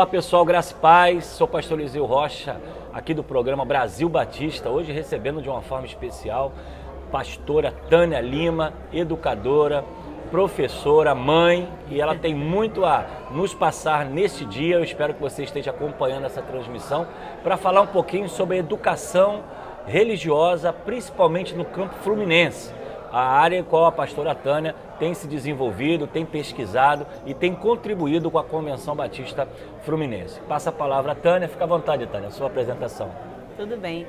Olá pessoal, graça e paz, sou o pastor Eliseu Rocha, aqui do programa Brasil Batista, hoje recebendo de uma forma especial pastora Tânia Lima, educadora, professora, mãe, e ela tem muito a nos passar neste dia. Eu espero que você esteja acompanhando essa transmissão para falar um pouquinho sobre a educação religiosa, principalmente no campo fluminense, a área em qual a pastora Tânia tem se desenvolvido, tem pesquisado e tem contribuído com a Convenção Batista Fluminense. Passa a palavra a Tânia, fica à vontade, Tânia, a sua apresentação. Tudo bem.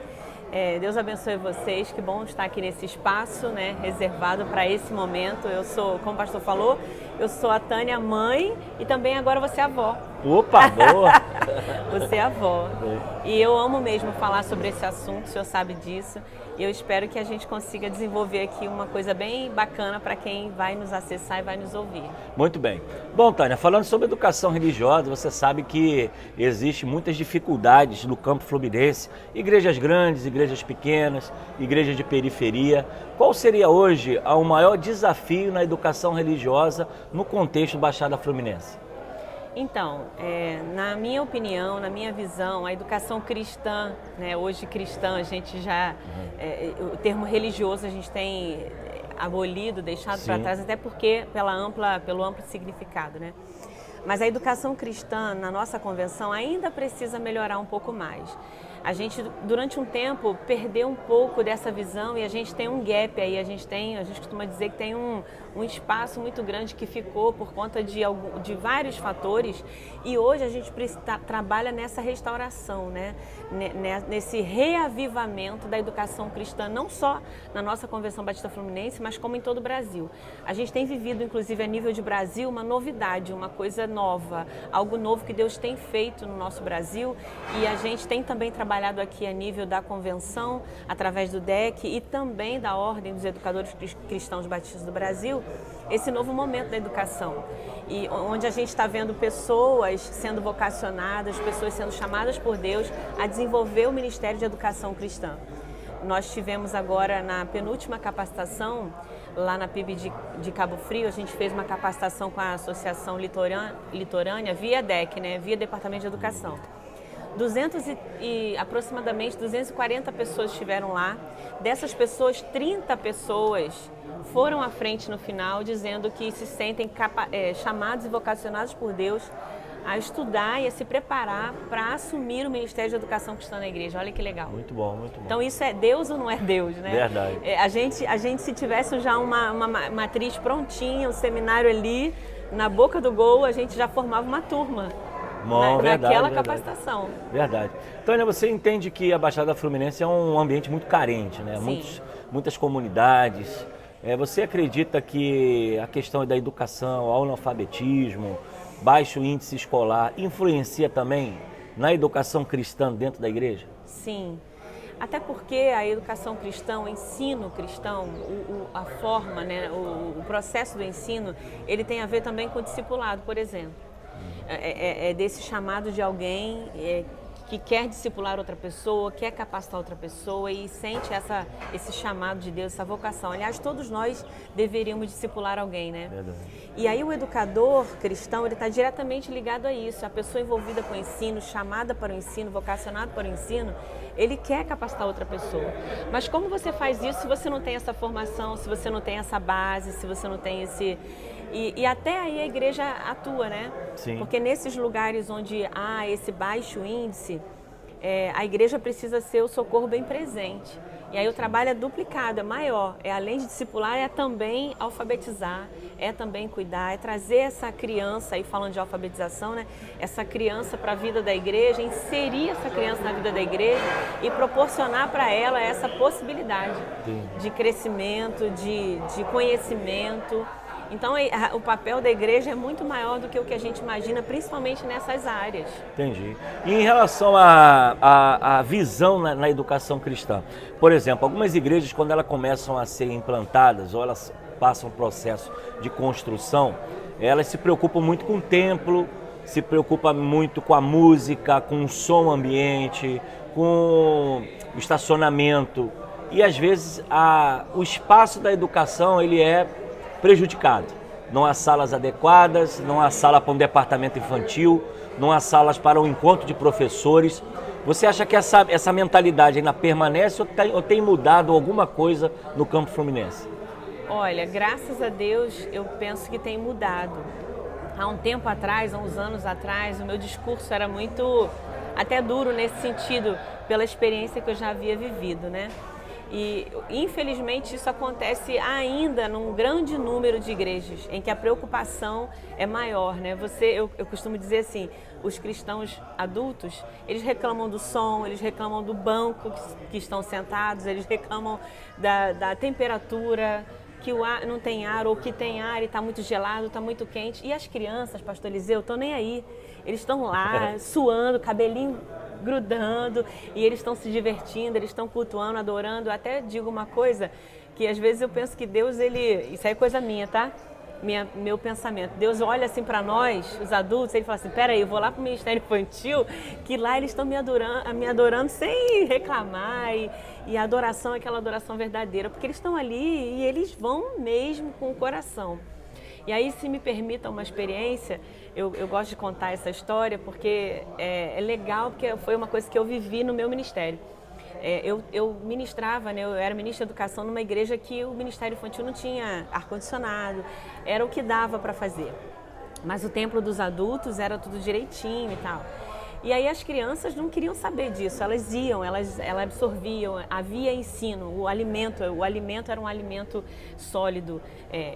Deus abençoe vocês, que bom estar aqui nesse espaço, né, reservado para esse momento. Eu sou, como o pastor falou, eu sou a Tânia, mãe, e também agora você é avó. Opa, boa! Você é avó. E eu amo mesmo falar sobre esse assunto, o senhor sabe disso. E eu espero que a gente consiga desenvolver aqui uma coisa bem bacana para quem vai nos acessar e vai nos ouvir. Muito bem. Bom, Tânia, falando sobre educação religiosa, você sabe que existe muitas dificuldades no campo fluminense, igrejas grandes, igrejas pequenas, igrejas de periferia. Qual seria hoje o maior desafio na educação religiosa no contexto Baixada Fluminense? Então, na minha opinião, na minha visão, a educação cristã, né, hoje cristã, a gente já, o termo religioso a gente tem abolido, deixado para trás, até porque pelo amplo significado, né? Mas a educação cristã, na nossa convenção, ainda precisa melhorar um pouco mais. A gente, durante um tempo, perdeu um pouco dessa visão e a gente tem um gap aí, a gente costuma dizer que tem um espaço muito grande que ficou por conta de vários fatores, e hoje a gente trabalha nessa restauração, né? Nesse reavivamento da educação cristã, não só na nossa Convenção Batista Fluminense, mas como em todo o Brasil. A gente tem vivido, inclusive a nível de Brasil, uma novidade, uma coisa nova, algo novo que Deus tem feito no nosso Brasil, e a gente tem também trabalhado aqui a nível da convenção, através do DEC e também da Ordem dos Educadores Cristãos Batistas do Brasil, esse novo momento da educação, e onde a gente está vendo pessoas sendo vocacionadas, pessoas sendo chamadas por Deus a desenvolver o Ministério de Educação Cristã. Nós tivemos agora na penúltima capacitação, lá na PIB de Cabo Frio, a gente fez uma capacitação com a Associação Litorânea via DEC, né, via Departamento de Educação. Aproximadamente 240 pessoas estiveram lá. Dessas pessoas, 30 pessoas foram à frente no final, dizendo que se sentem chamados e vocacionados por Deus a estudar e a se preparar para assumir o Ministério de Educação Cristã na igreja. Olha que legal. Muito bom, muito bom. Então isso é Deus ou não é Deus, né? Verdade. A gente se tivesse já uma matriz prontinha, um seminário ali, na boca do gol, a gente já formava uma turma. Naquela capacitação. Verdade. Tânia, você entende que a Baixada Fluminense é um ambiente muito carente, né? Sim. Muitas comunidades. Você acredita que a questão da educação, o analfabetismo, baixo índice escolar, influencia também na educação cristã dentro da igreja? Sim. Até porque a educação cristã, o ensino cristão, a forma, né, o processo do ensino, ele tem a ver também com o discipulado, por exemplo. É desse chamado de alguém que quer discipular outra pessoa, quer capacitar outra pessoa e sente esse chamado de Deus, essa vocação. Aliás, todos nós deveríamos discipular alguém, né? Verdade. E aí o educador cristão, ele está diretamente ligado a isso. A pessoa envolvida com o ensino, chamada para o ensino, vocacionada para o ensino, ele quer capacitar outra pessoa. Mas como você faz isso se você não tem essa formação, se você não tem essa base, se você não tem esse... E até aí a igreja atua, né? Sim. Porque nesses lugares onde há esse baixo índice, a igreja precisa ser o socorro bem presente. E aí o trabalho é duplicado, é maior. Além de discipular, é também alfabetizar, é também cuidar, é trazer essa criança, aí falando de alfabetização, né? Essa criança para a vida da igreja, inserir essa criança na vida da igreja e proporcionar para ela essa possibilidade de crescimento, de conhecimento. Então, o papel da igreja é muito maior do que o que a gente imagina, principalmente nessas áreas. Entendi. E em relação à visão na educação cristã, por exemplo, algumas igrejas, quando elas começam a ser implantadas ou elas passam um processo de construção, elas se preocupam muito com o templo, se preocupam muito com a música, com o som ambiente, com o estacionamento. E às vezes o espaço da educação ele é prejudicado. Não há salas adequadas, não há sala para um departamento infantil, numa sala para um encontro de professores. Você acha que essa mentalidade ainda permanece ou tem mudado alguma coisa no campo fluminense? Olha, graças a Deus, eu penso que tem mudado. Há um tempo atrás, há uns anos atrás, o meu discurso era muito, até duro nesse sentido, pela experiência que eu já havia vivido, né? E, infelizmente, isso acontece ainda num grande número de igrejas, em que a preocupação é maior, né? Eu costumo dizer assim, os cristãos adultos, eles reclamam do som, eles reclamam do banco que estão sentados, eles reclamam da temperatura, que o ar não tem ar, ou que tem ar e está muito gelado, está muito quente. E as crianças, pastor Eliseu, estão nem aí. Eles estão lá, suando, cabelinho grudando, e eles estão se divertindo, eles estão cultuando, adorando. Eu até digo uma coisa, que às vezes eu penso que Deus, isso aí é coisa minha, tá? Meu pensamento. Deus olha assim para nós, os adultos, ele fala assim, peraí, eu vou lá para o Ministério Infantil, que lá eles estão me adorando sem reclamar, e a adoração é aquela adoração verdadeira, porque eles estão ali e eles vão mesmo com o coração. E aí, se me permitam uma experiência, eu gosto de contar essa história porque é legal, porque foi uma coisa que eu vivi no meu ministério. Eu ministrava, né, eu era ministra de educação numa igreja que o Ministério Infantil não tinha ar-condicionado, era o que dava para fazer. Mas o templo dos adultos era tudo direitinho e tal. E aí as crianças não queriam saber disso, elas iam, elas absorviam, havia ensino, o alimento era um alimento sólido,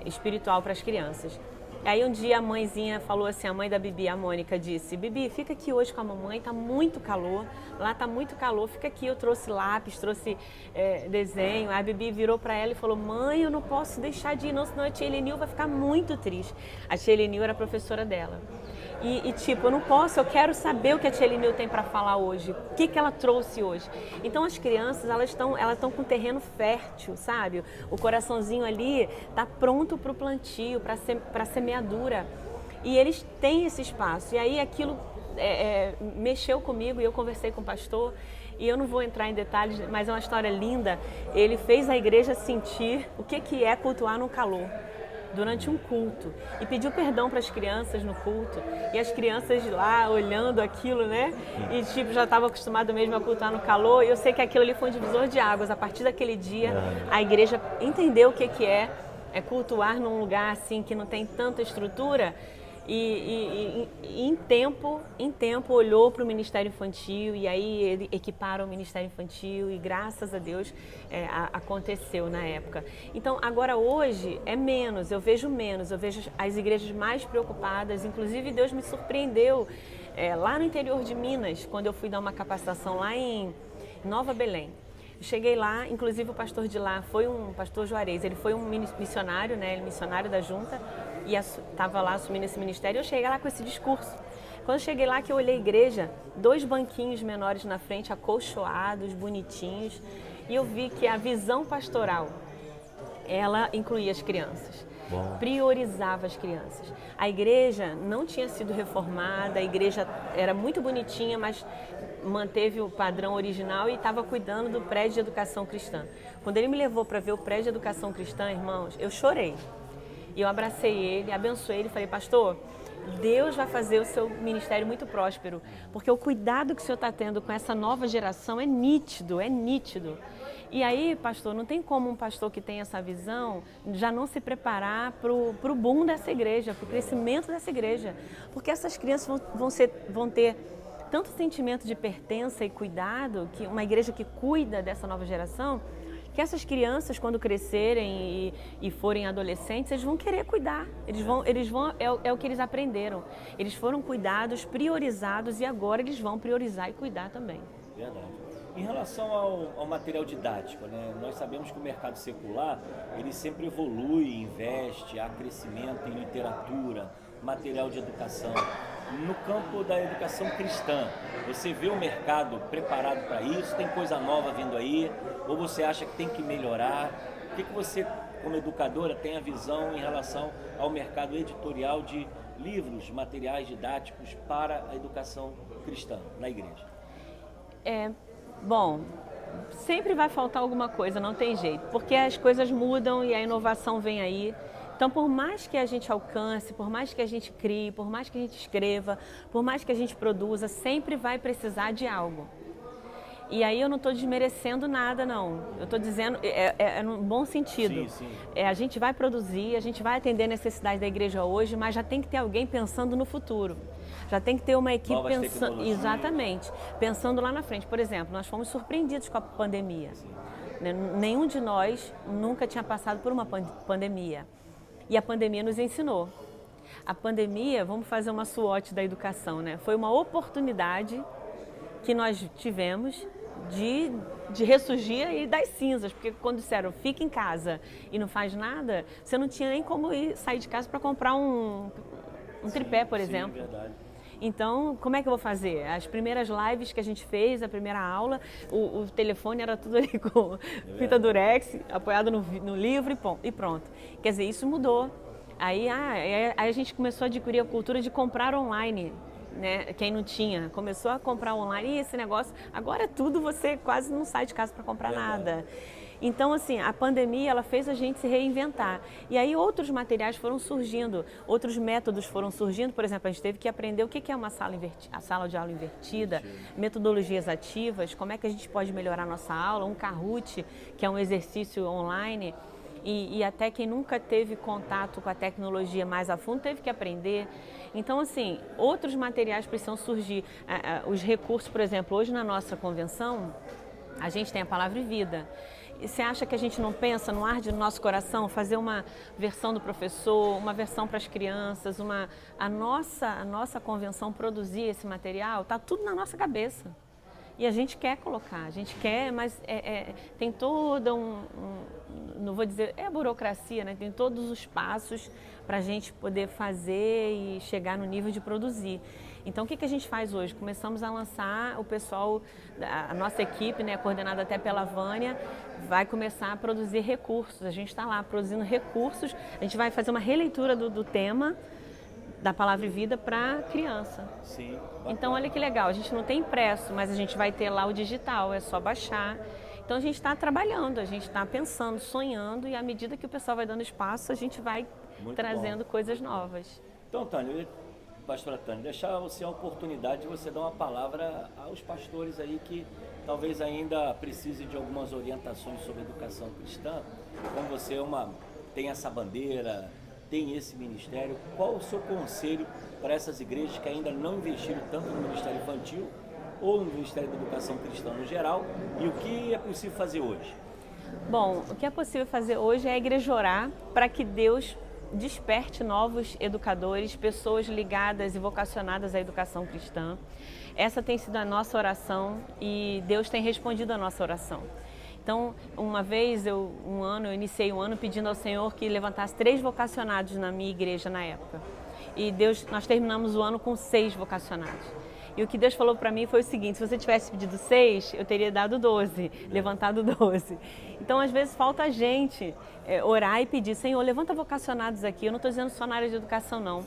espiritual para as crianças. Aí um dia a mãezinha falou assim, a mãe da Bibi, a Mônica, disse, Bibi, fica aqui hoje com a mamãe, tá muito calor, lá tá muito calor, fica aqui, eu trouxe lápis, trouxe desenho. Aí a Bibi virou para ela e falou, mãe, eu não posso deixar de ir não, senão a tia Elenil vai ficar muito triste. A tia Elenil era a professora dela. E tipo, eu não posso, eu quero saber o que a tia Elenil tem para falar hoje, o que ela trouxe hoje. Então as crianças, elas estão com terreno fértil, sabe? O coraçãozinho ali está pronto para o plantio, para a semeadura. E eles têm esse espaço. E aí aquilo mexeu comigo e eu conversei com o pastor. E eu não vou entrar em detalhes, mas é uma história linda. Ele fez a igreja sentir o que é cultuar no calor, durante um culto, e pediu perdão para as crianças no culto, e as crianças lá olhando aquilo, né, e tipo, já estava acostumado mesmo a cultuar no calor, e eu sei que aquilo ali foi um divisor de águas. A partir daquele dia, a igreja entendeu o que é cultuar num lugar assim, que não tem tanta estrutura, e em tempo olhou para o Ministério Infantil, e aí equiparam o Ministério Infantil, e graças a Deus aconteceu na época. Então agora hoje é menos, eu vejo as igrejas mais preocupadas. Inclusive Deus me surpreendeu lá no interior de Minas, quando eu fui dar uma capacitação lá em Nova Belém. Cheguei lá, inclusive o pastor de lá foi um pastor Juarez, ele foi um missionário, né, missionário da junta, e estava lá assumindo esse ministério. Eu cheguei lá com esse discurso. Quando eu cheguei lá, que eu olhei a igreja, 2 banquinhos menores na frente, acolchoados, bonitinhos, e eu vi que a visão pastoral, ela incluía as crianças. Bom. Priorizava as crianças. A igreja não tinha sido reformada, a igreja era muito bonitinha, mas manteve o padrão original e estava cuidando do prédio de educação cristã. Quando ele me levou para ver o prédio de educação cristã, irmãos, eu chorei. E eu abracei ele, abençoei ele e falei, pastor, Deus vai fazer o seu ministério muito próspero, porque o cuidado que o senhor está tendo com essa nova geração é nítido, é nítido. E aí, pastor, não tem como um pastor que tem essa visão já não se preparar para o boom dessa igreja, para o crescimento dessa igreja. Porque essas crianças vão ter tanto sentimento de pertença e cuidado, que uma igreja que cuida dessa nova geração, que essas crianças, quando crescerem e forem adolescentes, eles vão querer cuidar. É o que eles aprenderam. Eles foram cuidados, priorizados, e agora eles vão priorizar e cuidar também. Verdade. Em relação ao material didático, né? Nós sabemos que o mercado secular, ele sempre evolui, investe, há crescimento em literatura, material de educação. No campo da educação cristã, você vê o mercado preparado para isso? Tem coisa nova vindo aí? Ou você acha que tem que melhorar? O que você, como educadora, tem a visão em relação ao mercado editorial de livros, materiais didáticos para a educação cristã na igreja? Bom, sempre vai faltar alguma coisa, não tem jeito, porque as coisas mudam e a inovação vem aí. Então, por mais que a gente alcance, por mais que a gente crie, por mais que a gente escreva, por mais que a gente produza, sempre vai precisar de algo. E aí eu não estou desmerecendo nada, não. Eu estou dizendo, é num bom sentido. Sim. A gente vai produzir, a gente vai atender a necessidade da igreja hoje, mas já tem que ter alguém pensando no futuro. Já tem que ter uma equipe pensando, exatamente, pensando lá na frente. Por exemplo, nós fomos surpreendidos com a pandemia. Nenhum de nós nunca tinha passado por uma pandemia. E a pandemia nos ensinou. A pandemia, vamos fazer uma SWOT da educação, né? Foi uma oportunidade que nós tivemos de ressurgir e das cinzas, porque quando disseram fica em casa e não faz nada, você não tinha nem como sair de casa para comprar um tripé, por exemplo. Verdade. Então, como é que eu vou fazer? As primeiras lives que a gente fez, a primeira aula, o telefone era tudo ali com fita durex, apoiado no livro e pronto. Quer dizer, isso mudou. Aí a gente começou a adquirir a cultura de comprar online. Né? Quem não tinha, começou a comprar online e esse negócio, agora tudo você quase não sai de casa para comprar nada. Então, assim, a pandemia, ela fez a gente se reinventar. E aí outros materiais foram surgindo, outros métodos foram surgindo. Por exemplo, a gente teve que aprender o que é uma sala de aula invertida, metodologias ativas, como é que a gente pode melhorar a nossa aula, um Kahoot, que é um exercício online. E até quem nunca teve contato com a tecnologia mais a fundo teve que aprender. Então, assim, outros materiais precisam surgir. Os recursos, por exemplo, hoje na nossa convenção, a gente tem a Palavra e Vida. E você acha que a gente não pensa no arde do nosso coração fazer uma versão do professor, uma versão para as crianças, a nossa convenção produzir esse material? Está tudo na nossa cabeça. E a gente quer colocar, a gente quer, mas tem toda não vou dizer, é a burocracia, né? Tem todos os passos para a gente poder fazer e chegar no nível de produzir. Então, o que a gente faz hoje? Começamos a lançar, o pessoal, a nossa equipe, né, coordenada até pela Vânia, vai começar a produzir recursos. A gente está lá produzindo recursos, a gente vai fazer uma releitura do tema da Palavra e Vida para criança. Sim. Então, olha que legal, a gente não tem impresso, mas a gente vai ter lá o digital, é só baixar. Então, a gente está trabalhando, a gente está pensando, sonhando, e à medida que o pessoal vai dando espaço, a gente vai trazendo coisas novas. Então, Tânia, pastora Tânia, deixar você a oportunidade de você dar uma palavra aos pastores aí que talvez ainda precisem de algumas orientações sobre educação cristã. Como você tem essa bandeira, tem esse ministério, qual o seu conselho para essas igrejas que ainda não investiram tanto no ministério infantil ou no ministério da educação cristã no geral, e o que é possível fazer hoje? Bom, o que é possível fazer hoje é a igreja orar para que Deus desperte novos educadores, pessoas ligadas e vocacionadas à educação cristã. Essa tem sido a nossa oração e Deus tem respondido a nossa oração. Então, uma vez, eu iniciei um ano pedindo ao Senhor que levantasse 3 vocacionados na minha igreja na época. E nós terminamos o ano com 6 vocacionados. E o que Deus falou para mim foi o seguinte: se você tivesse pedido 6, eu teria dado 12, levantado 12. Então, às vezes, falta a gente orar e pedir: Senhor, levanta vocacionados aqui. Eu não estou dizendo só na área de educação, não.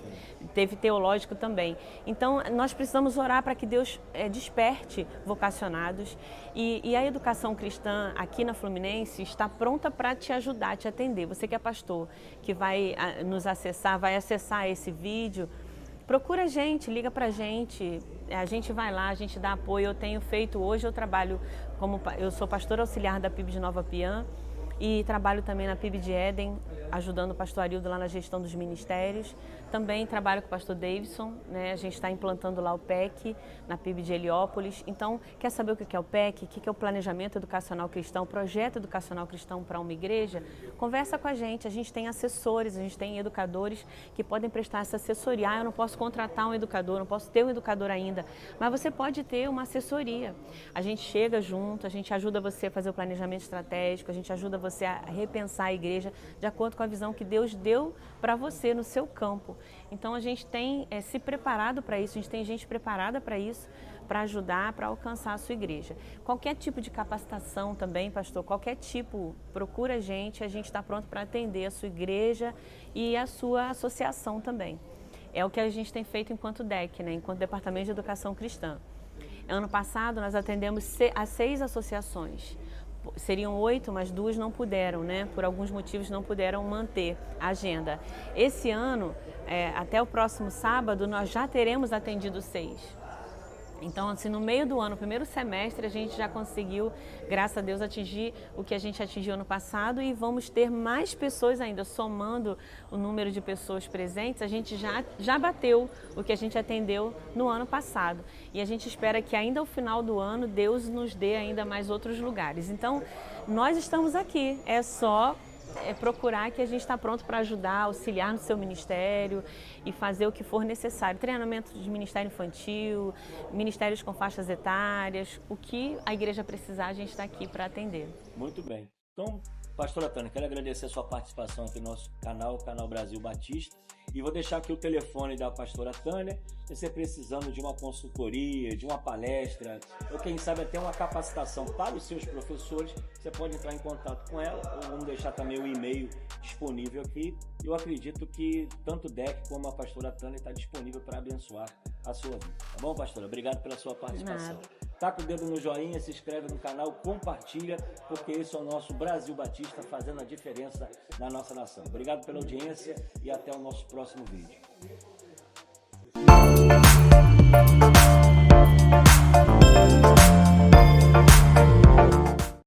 Teve teológico também. Então, nós precisamos orar para que Deus desperte vocacionados. E a educação cristã aqui na Fluminense está pronta para te ajudar, te atender. Você que é pastor, que vai nos acessar, vai acessar esse vídeo, procura a gente, liga pra gente, a gente vai lá, a gente dá apoio. Eu tenho feito, hoje eu trabalho eu sou pastora auxiliar da PIB de Nova Piã e trabalho também na PIB de Éden, ajudando o pastor Arildo lá na gestão dos ministérios. Também trabalho com o pastor Davidson, né? A gente está implantando lá o PEC na PIB de Heliópolis. Então, quer saber o que é o PEC? O que é o Planejamento Educacional Cristão, Projeto Educacional Cristão para uma igreja? Conversa com a gente tem assessores, a gente tem educadores que podem prestar essa assessoria. Eu não posso contratar um educador, não posso ter um educador ainda, mas você pode ter uma assessoria. A gente chega junto, a gente ajuda você a fazer o planejamento estratégico, a gente ajuda você a repensar a igreja de acordo com a visão que Deus deu para você no seu campo. Então a gente tem se preparado para isso, a gente tem gente preparada para isso, para ajudar, para alcançar a sua igreja. Qualquer tipo de capacitação também, pastor, qualquer tipo, procura a gente está pronto para atender a sua igreja e a sua associação também. É o que a gente tem feito enquanto DEC, né? Enquanto Departamento de Educação Cristã. Ano passado nós atendemos a 6 associações. Seriam 8, mas 2 não puderam, né? Por alguns motivos não puderam manter a agenda. Esse ano, até o próximo sábado, nós já teremos atendido 6. Então, assim, no meio do ano, primeiro semestre, a gente já conseguiu, graças a Deus, atingir o que a gente atingiu no passado e vamos ter mais pessoas ainda, somando o número de pessoas presentes, a gente já bateu o que a gente atendeu no ano passado. E a gente espera que ainda ao final do ano, Deus nos dê ainda mais outros lugares. Então, nós estamos aqui, é só procurar que a gente está pronto para ajudar, auxiliar no seu ministério e fazer o que for necessário. Treinamento de ministério infantil, ministérios com faixas etárias, o que a igreja precisar, a gente está aqui para atender. Muito bem. Então, pastora Tânia, quero agradecer a sua participação aqui no nosso canal, Canal Brasil Batista, e vou deixar aqui o telefone da pastora Tânia, se você precisando de uma consultoria, de uma palestra, ou quem sabe até uma capacitação para os seus professores, você pode entrar em contato com ela, ou vamos deixar também o e-mail disponível aqui. Eu acredito que tanto o DEC como a pastora Tânia está disponível para abençoar a sua vida. Tá bom, pastora? Obrigado pela sua participação. Taca o dedo no joinha, se inscreve no canal, compartilha, porque esse é o nosso Brasil Batista fazendo a diferença na nossa nação. Obrigado pela audiência e até o nosso próximo vídeo.